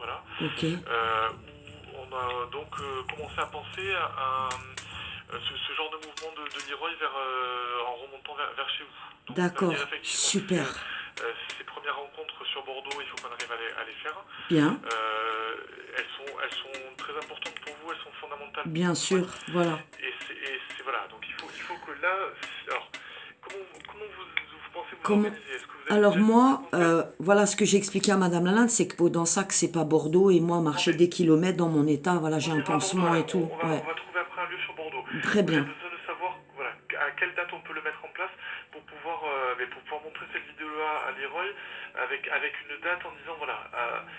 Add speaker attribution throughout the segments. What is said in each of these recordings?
Speaker 1: voilà.
Speaker 2: Ok.
Speaker 1: Où on a donc commencé à penser à ce genre de mouvement de Leroy en remontant vers chez vous. Donc ça veut dire
Speaker 2: D'accord.
Speaker 1: effectivement
Speaker 2: Super.
Speaker 1: ces premières rencontres sur Bordeaux, il faut qu'on arrive à les faire.
Speaker 2: Bien.
Speaker 1: Elles sont très importantes pour vous, elles sont fondamentales pour
Speaker 2: Bien
Speaker 1: vous.
Speaker 2: sûr. Voilà.
Speaker 1: Voilà, donc il faut que là, alors comment vous pensez vous
Speaker 2: Comment...
Speaker 1: organiser? Est-ce que vous avez
Speaker 2: Alors
Speaker 1: déjà une
Speaker 2: moi,
Speaker 1: en tête?
Speaker 2: voilà ce que j'ai expliqué à Madame Lalande, c'est que dans ça, que c'est pas Bordeaux, et moi,
Speaker 1: Non,
Speaker 2: marcher
Speaker 1: mais
Speaker 2: des kilomètres dans mon état, voilà, j'ai
Speaker 1: on
Speaker 2: un
Speaker 1: ira à Bordeaux,
Speaker 2: pansement et
Speaker 1: voilà.
Speaker 2: tout.
Speaker 1: On
Speaker 2: Ouais.
Speaker 1: va trouver après un lieu sur Bordeaux.
Speaker 2: Très
Speaker 1: J'ai
Speaker 2: bien.
Speaker 1: besoin de savoir voilà, à quelle date on peut le mettre en place pour pouvoir montrer cette vidéo-là à Leroy avec une date en disant voilà,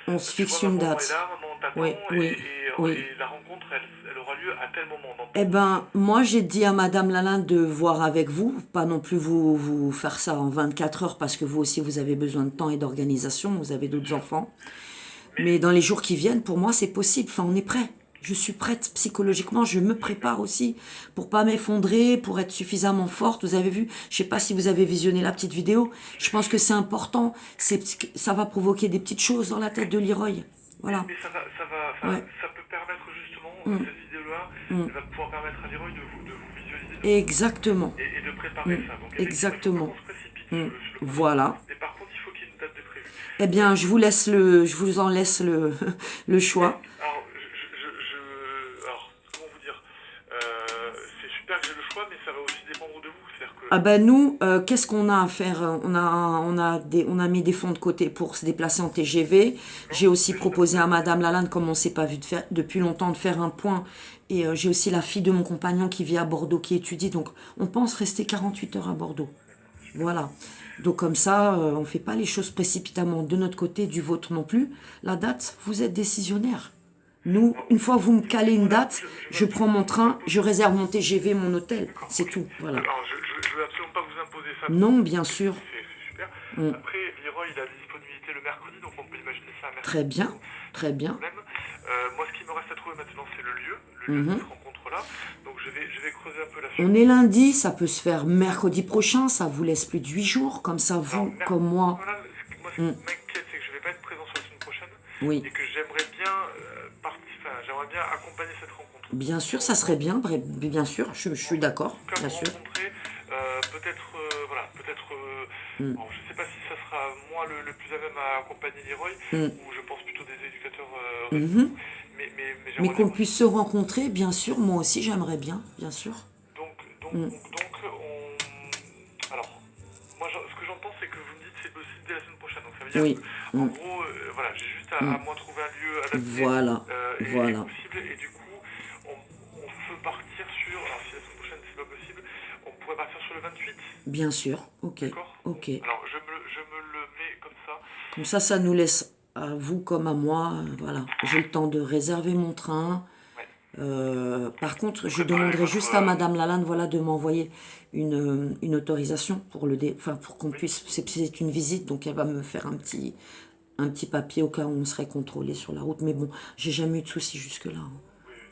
Speaker 2: On se
Speaker 1: tu vois,
Speaker 2: fixe une
Speaker 1: maman est
Speaker 2: date.
Speaker 1: là, maman
Speaker 2: Oui,
Speaker 1: t'attend
Speaker 2: oui, oui.
Speaker 1: et la rencontre elle aura lieu à tel moment. Dans
Speaker 2: Eh
Speaker 1: ton...
Speaker 2: ben, moi, j'ai dit à Madame Lalande de voir avec vous, pas non plus vous faire ça en 24 heures, parce que vous aussi, vous avez besoin de temps et d'organisation, vous avez d'autres enfants.
Speaker 1: Mais
Speaker 2: Mais dans les jours qui viennent, pour moi, c'est possible. Enfin, on est prêt. Je suis prête psychologiquement. Je me prépare aussi pour pas m'effondrer, pour être suffisamment forte. Vous avez vu, je sais pas si vous avez visionné la petite vidéo. Je pense que c'est important. Ça va provoquer des petites choses dans la tête de Leroy. Voilà.
Speaker 1: mais
Speaker 2: Ouais.
Speaker 1: ça peut permettre justement,
Speaker 2: Mm,
Speaker 1: cette vidéo-là,
Speaker 2: mm.
Speaker 1: elle va pouvoir permettre à Leroy de vous visualiser, de vous
Speaker 2: Exactement.
Speaker 1: et de préparer
Speaker 2: Mm.
Speaker 1: ça. Donc effectivement, il ne faut pas
Speaker 2: Exactement.
Speaker 1: qu'on se précipite
Speaker 2: Mm.
Speaker 1: sur le processus.
Speaker 2: Voilà.
Speaker 1: Mais par contre, il faut qu'il y ait une date de prévu.
Speaker 2: Eh bien, je vous en laisse le choix.
Speaker 1: Alors, alors, comment vous dire, c'est super que j'ai le choix, mais ça va aussi dépendre de vous. C'est-à-dire que
Speaker 2: Ah ben nous, qu'est-ce qu'on a à faire? On a mis des fonds de côté pour se déplacer en TGV. J'ai aussi proposé à Madame Lalande, comme on ne s'est pas vu depuis longtemps, de faire un point. Et j'ai aussi la fille de mon compagnon qui vit à Bordeaux, qui étudie. Donc on pense rester 48 heures à Bordeaux. Voilà. Donc comme ça, on ne fait pas les choses précipitamment de notre côté, du vôtre non plus. La date, vous êtes décisionnaire. Nous, une fois que vous me calez une date, je prends mon train, je réserve mon TGV, mon hôtel. C'est tout. Voilà.
Speaker 1: alors, je veux absolument pas vous imposer ça.
Speaker 2: Non, bien sûr.
Speaker 1: C'est super.
Speaker 2: Mm.
Speaker 1: Après, Leroy, il a des disponibilités le mercredi, donc on peut imaginer ça un mercredi.
Speaker 2: Très bien, très bien.
Speaker 1: Problème. Moi, ce qui me reste à trouver maintenant, c'est le lieu de cette rencontre-là. Donc, je vais creuser un peu la suite.
Speaker 2: On est lundi, ça peut se faire mercredi prochain, ça vous laisse plus de 8 jours, comme ça vous, comme moi.
Speaker 1: Voilà, moi, ce qui m'inquiète, c'est que je vais pas être présent sur la semaine prochaine
Speaker 2: Oui,
Speaker 1: et que j'aimerais bien accompagner cette rencontre.
Speaker 2: bien sûr, ça serait bien, bien sûr, je suis d'accord,
Speaker 1: Comme
Speaker 2: bien sûr.
Speaker 1: rencontrer, alors, je sais pas si ça sera moi le plus à même à accompagner Leroy, ou je pense plutôt des éducateurs
Speaker 2: Mhm.
Speaker 1: mais
Speaker 2: Mais
Speaker 1: j'aimerais
Speaker 2: qu'on
Speaker 1: bien.
Speaker 2: puisse se rencontrer, bien sûr, moi aussi j'aimerais bien, bien sûr.
Speaker 1: Alors, moi, ce que j'entends, c'est que vous me dites que c'est possible dès la semaine prochaine. Donc, ça veut dire
Speaker 2: Oui,
Speaker 1: que, en gros, voilà, j'ai juste à moi trouver un lieu adapté
Speaker 2: voilà,
Speaker 1: et
Speaker 2: voilà.
Speaker 1: possible. Et du coup, on peut partir sur. Alors, si la semaine prochaine, c'est pas possible, on pourrait partir sur le 28.
Speaker 2: Bien sûr, ok,
Speaker 1: D'accord.
Speaker 2: ok.
Speaker 1: Alors, je me le mets comme ça.
Speaker 2: Comme ça nous laisse à vous comme à moi, voilà. J'ai le temps de réserver mon train.
Speaker 1: Ouais.
Speaker 2: Par contre, je
Speaker 1: Préparer
Speaker 2: demanderai
Speaker 1: votre,
Speaker 2: juste à Madame Lalande, voilà, de m'envoyer une autorisation pour pour qu'on puisse. C'est une visite, donc elle va me faire un petit papier au cas où on serait contrôlé sur la route. Mais bon, j'ai jamais eu de soucis jusque-là. Hein.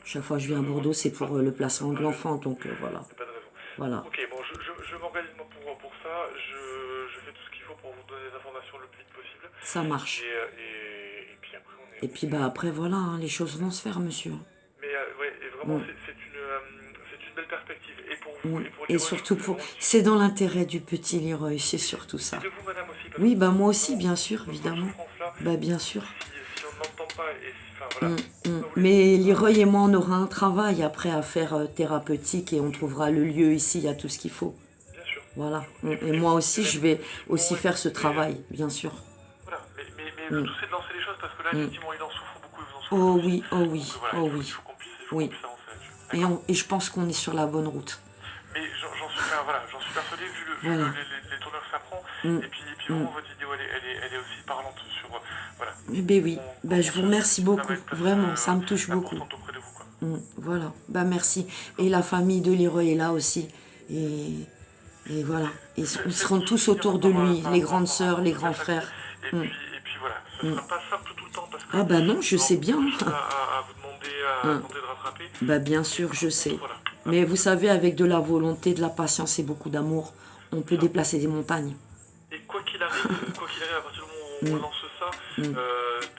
Speaker 2: Chaque fois que je viens à Bordeaux, c'est pour le placement de l'enfant, donc voilà.
Speaker 1: C'est pas de raison.
Speaker 2: Voilà.
Speaker 1: Ok, bon, je m'organise moi pour ça. Je fais tout ce qu'il faut pour vous donner des informations le plus vite possible.
Speaker 2: Ça marche.
Speaker 1: Et puis après, on est.
Speaker 2: Et puis bah après, voilà, hein, les choses vont se faire, monsieur.
Speaker 1: Mais ouais, et vraiment, c'est une belle perspective. Et pour vous, et pour
Speaker 2: Et
Speaker 1: Leroy,
Speaker 2: surtout,
Speaker 1: je vous le
Speaker 2: c'est dans l'intérêt du petit Leroy, c'est surtout ça.
Speaker 1: de vous, madame, aussi. Parce
Speaker 2: Oui,
Speaker 1: que
Speaker 2: bah moi aussi,
Speaker 1: dans-
Speaker 2: bien sûr,
Speaker 1: dans cette
Speaker 2: évidemment.
Speaker 1: souffrance-là,
Speaker 2: Bah bien sûr.
Speaker 1: si on n'entend pas, et enfin voilà.
Speaker 2: Mais Leroy et moi, on aura un travail après à faire thérapeutique et on trouvera le lieu ici, il y a tout ce qu'il faut.
Speaker 1: Bien sûr.
Speaker 2: Voilà. Et moi aussi, je vais aussi faire ce travail, bien sûr.
Speaker 1: Voilà, mais le tout c'est de lancer les choses parce que là, effectivement, il en souffre beaucoup et vous en souffrez
Speaker 2: Oh
Speaker 1: aussi.
Speaker 2: oui, oh oui,
Speaker 1: Donc, voilà,
Speaker 2: oh
Speaker 1: il
Speaker 2: oui.
Speaker 1: faut qu'on
Speaker 2: Oui.
Speaker 1: puisse avancer là-dessus.
Speaker 2: Et je pense qu'on est sur la bonne route.
Speaker 1: Mais j'en suis persuadé vu
Speaker 2: Voilà.
Speaker 1: les tournures que ça prend. Et puis vraiment, votre vidéo, elle est aussi parlante sur. Voilà.
Speaker 2: Ben oui, ben je vous remercie beaucoup,
Speaker 1: être
Speaker 2: vraiment, ça me touche beaucoup.
Speaker 1: importante auprès de vous, quoi.
Speaker 2: Voilà, ben merci. Et la famille de Leroy est là aussi. Et voilà, ils seront tous autour de lui, les grandes sœurs, les grands frères.
Speaker 1: Et puis voilà, ce ne sera pas simple tout le temps parce que.
Speaker 2: Ah ben non, je sais bien.
Speaker 1: À vous demander à tenter de rattraper.
Speaker 2: Ben bien sûr, je sais.
Speaker 1: Voilà.
Speaker 2: Mais vous savez, avec de la volonté, de la patience et beaucoup d'amour, on peut déplacer des montagnes.
Speaker 1: Et quoi qu'il arrive, à partir du moment où on lance ça,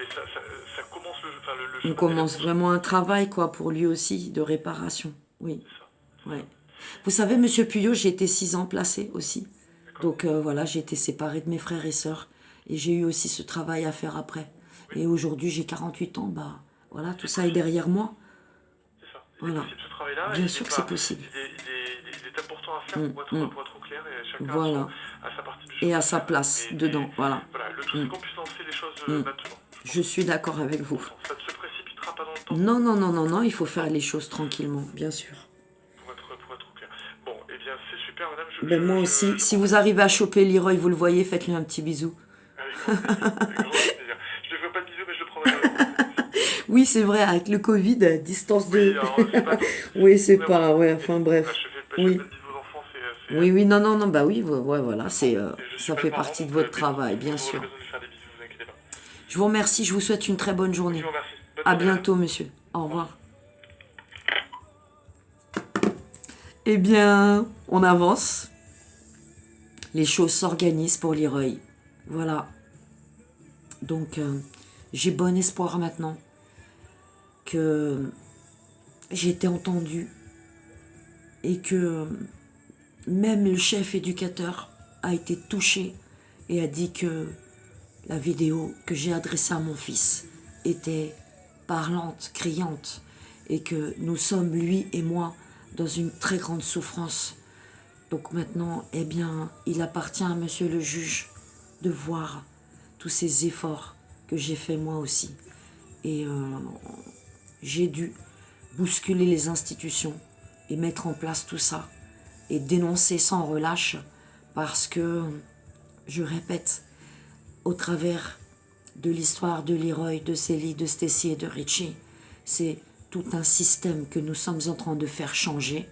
Speaker 1: Mais ça commence le
Speaker 2: On
Speaker 1: chemin des
Speaker 2: commence
Speaker 1: réponses.
Speaker 2: vraiment un travail, quoi, pour lui aussi, de réparation. Oui,
Speaker 1: C'est ça.
Speaker 2: ouais. Vous savez, Monsieur Puyot, j'ai été 6 ans placé aussi.
Speaker 1: D'accord?
Speaker 2: Donc voilà, j'ai été séparée de mes frères et sœurs. Et j'ai eu aussi ce travail à faire après.
Speaker 1: Oui,
Speaker 2: Et aujourd'hui, j'ai 48 ans, bah voilà, tout
Speaker 1: c'est
Speaker 2: ça est
Speaker 1: possible.
Speaker 2: derrière moi.
Speaker 1: C'est ça. Il est
Speaker 2: Voilà.
Speaker 1: possible ce travail-là, et
Speaker 2: Bien
Speaker 1: il est
Speaker 2: sûr que c'est
Speaker 1: pas,
Speaker 2: possible.
Speaker 1: il est important à faire
Speaker 2: Mm, mm.
Speaker 1: pour être au clair, et chacun
Speaker 2: Voilà.
Speaker 1: a sa partie du
Speaker 2: Et
Speaker 1: chemin
Speaker 2: à
Speaker 1: à
Speaker 2: sa
Speaker 1: faire.
Speaker 2: place, dedans, voilà.
Speaker 1: Voilà, le tout
Speaker 2: Mm,
Speaker 1: c'est qu'on puisse lancer les choses
Speaker 2: mm.
Speaker 1: maintenant. Je pense
Speaker 2: Je
Speaker 1: que
Speaker 2: suis d'accord avec
Speaker 1: c'est
Speaker 2: vous.
Speaker 1: important. Ça ne se précipitera pas dans le temps
Speaker 2: Non, non, non, non, non, il faut faire les choses tranquillement, bien sûr.
Speaker 1: pour être au clair. Bon, eh bien, c'est super, madame.
Speaker 2: Ben moi aussi,
Speaker 1: Je
Speaker 2: si
Speaker 1: prends
Speaker 2: vous arrivez à choper Leroy, vous le voyez, faites-lui un petit bisou.
Speaker 1: avec grand plaisir. Avec grand plaisir. Je ne ferai pas de bisous, mais je le prendrai dans les bras. C'est sûr.
Speaker 2: Oui, c'est vrai, avec le Covid, distance
Speaker 1: Oui,
Speaker 2: de...
Speaker 1: alors c'est pas top.
Speaker 2: Oui, c'est
Speaker 1: Mais bon,
Speaker 2: pas... Ouais,
Speaker 1: et,
Speaker 2: enfin
Speaker 1: bah,
Speaker 2: bref.
Speaker 1: je fais
Speaker 2: Oui,
Speaker 1: pas de bisous aux enfants,
Speaker 2: oui, oui, non, non, non, bah oui, ouais, voilà,
Speaker 1: bon,
Speaker 2: c'est,
Speaker 1: et je suis
Speaker 2: ça
Speaker 1: pas le
Speaker 2: fait
Speaker 1: parent,
Speaker 2: partie de
Speaker 1: donc
Speaker 2: votre
Speaker 1: mais
Speaker 2: travail, bien
Speaker 1: vous aurez
Speaker 2: sûr.
Speaker 1: l'occasion de lui faire des bisous, vous inquiétez pas.
Speaker 2: Je vous remercie, je vous souhaite une très bonne
Speaker 1: Je
Speaker 2: journée.
Speaker 1: vous remercie. Bonne
Speaker 2: À
Speaker 1: journée, madame.
Speaker 2: bientôt, monsieur. Au
Speaker 1: Au revoir.
Speaker 2: revoir. Eh bien, on avance. Les choses s'organisent pour Leroy. Voilà. Donc, j'ai bon espoir maintenant que j'ai été entendue et que même le chef éducateur a été touché et a dit que la vidéo que j'ai adressée à mon fils était parlante, criante, et que nous sommes, lui et moi, dans une très grande souffrance. Donc maintenant, eh bien, il appartient à monsieur le juge de voir tous ces efforts que j'ai fait moi aussi. Et j'ai dû bousculer les institutions et mettre en place tout ça et dénoncer sans relâche parce que, je répète, au travers de l'histoire de Leroy, de Célie, de Stacy et de Richie, c'est tout un système que nous sommes en train de faire changer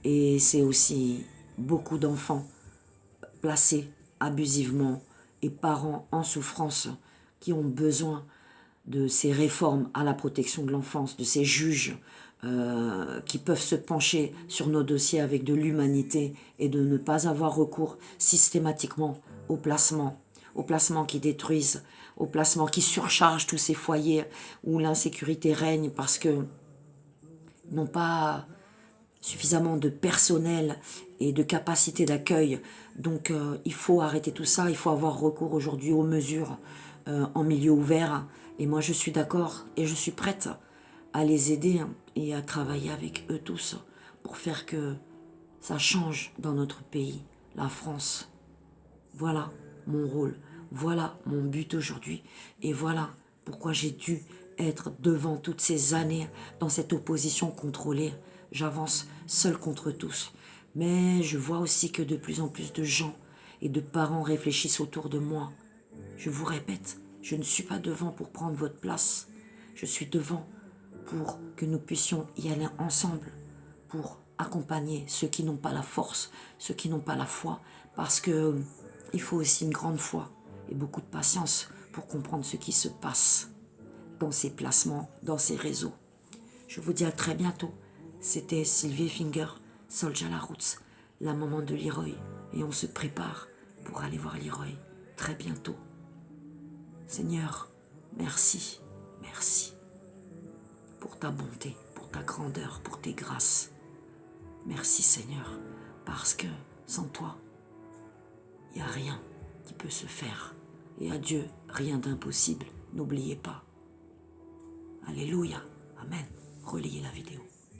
Speaker 2: et c'est aussi beaucoup d'enfants placés abusivement et parents en souffrance qui ont besoin de ces réformes à la protection de l'enfance, de ces juges qui peuvent se pencher sur nos dossiers avec de l'humanité et de ne pas avoir recours systématiquement aux placements qui détruisent, aux placements qui surchargent tous ces foyers où l'insécurité règne parce que n'ont pas suffisamment de personnel et de capacité d'accueil. Donc il faut arrêter tout ça, il faut avoir recours aujourd'hui aux mesures en milieu ouvert. Et moi je suis d'accord et je suis prête à les aider et à travailler avec eux tous pour faire que ça change dans notre pays, la France. Voilà mon rôle, voilà mon but aujourd'hui et voilà pourquoi j'ai dû être devant toutes ces années dans cette opposition contrôlée. J'avance seul contre tous. Mais je vois aussi que de plus en plus de gens et de parents réfléchissent autour de moi. Je vous répète, je ne suis pas devant pour prendre votre place. Je suis devant pour que nous puissions y aller ensemble, pour accompagner ceux qui n'ont pas la force, ceux qui n'ont pas la foi, parce que il faut aussi une grande foi et beaucoup de patience pour comprendre ce qui se passe dans ces placements, dans ces réseaux. Je vous dis à très bientôt. C'était Sylvie Finger, Soljala Roots, la maman de Leroy, et on se prépare pour aller voir Leroy très bientôt. Seigneur, merci, merci pour ta bonté, pour ta grandeur, pour tes grâces. Merci Seigneur, parce que sans toi, il n'y a rien qui peut se faire. Et à Dieu, rien d'impossible. N'oubliez pas. Alléluia. Amen. Relayez la vidéo.